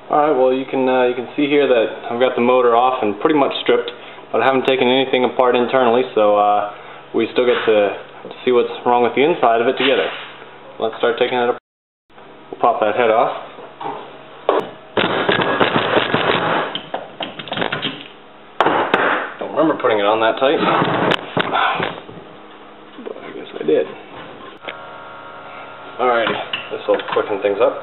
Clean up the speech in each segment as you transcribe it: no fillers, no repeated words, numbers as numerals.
Alright, well you can see here that I've got the motor off and pretty much stripped, but I haven't taken anything apart internally, so we still get to see what's wrong with the inside of it together. Let's start taking it apart. We'll pop that head off. Don't remember putting it on that tight, but I guess I did. Alrighty, this will quicken things up.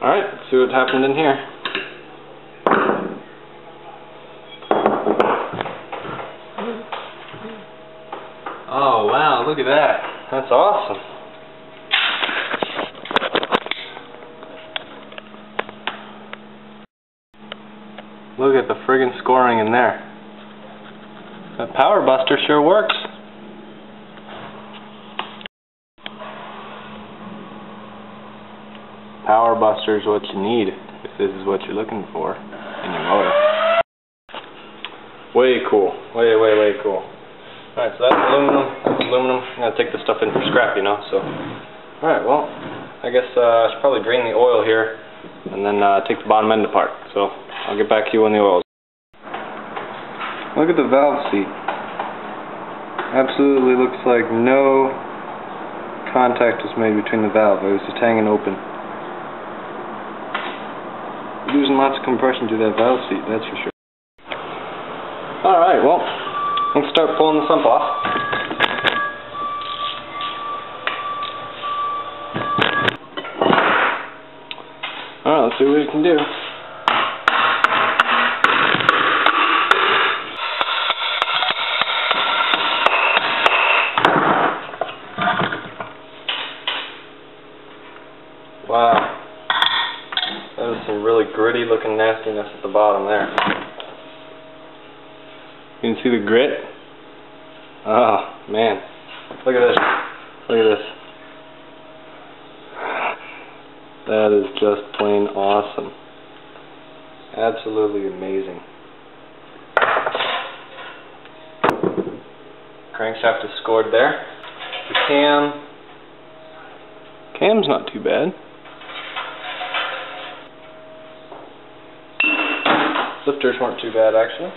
Alright, let's see what happened in here. Oh wow, look at that. That's awesome. Look at the friggin' scoring in there. That power buster sure works. Power buster is what you need if this is what you're looking for in your motor. Way cool. Way cool. Alright, so that's aluminum. I'm going to take this stuff in for scrap, you know, so. Alright, well, I guess I should probably drain the oil here and then take the bottom end apart. So, I'll get back to you when the oil's. Look at the valve seat. Absolutely looks like no contact was made between the valve. It was just hanging open. Losing lots of compression to that valve seat, that's for sure. Alright, well, let's start pulling the sump off. Alright, let's see what we can do. Wow. That was some really gritty looking nastiness at the bottom there. You can see the grit? Oh man. Look at this. Look at this. That is just plain awesome. Absolutely amazing. Crankshaft is scored there. The cam's not too bad. Lifters weren't too bad actually.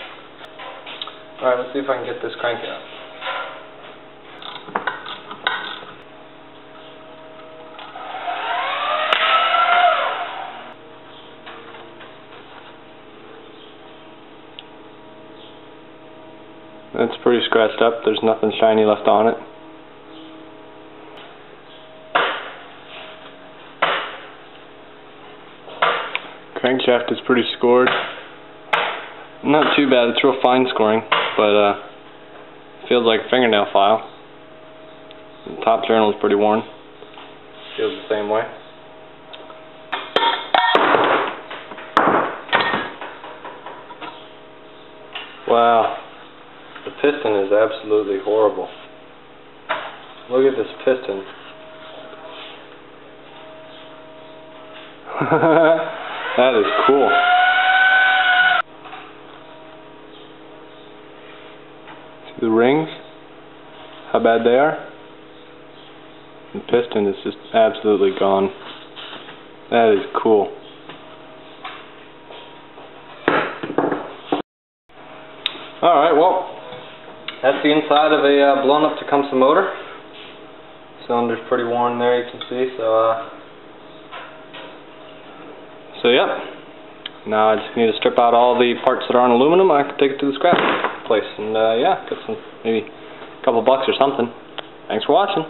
Alright, let's see if I can get this crank out. It's pretty scratched up. There's nothing shiny left on it. Crankshaft is pretty scored. Not too bad, it's real fine scoring, but feels like a fingernail file. The top journal is pretty worn. Feels the same way. Wow. The piston is absolutely horrible. Look at this piston. That is cool. See the rings? How bad they are? The piston is just absolutely gone. That is cool. Alright, well, that's the inside of a blown up Tecumseh motor. Cylinder's pretty worn there, you can see, so yep. Now I just need to strip out all the parts that are on aluminum. I can take it to the scrap place and yeah, get some, maybe a couple bucks or something. Thanks for watching.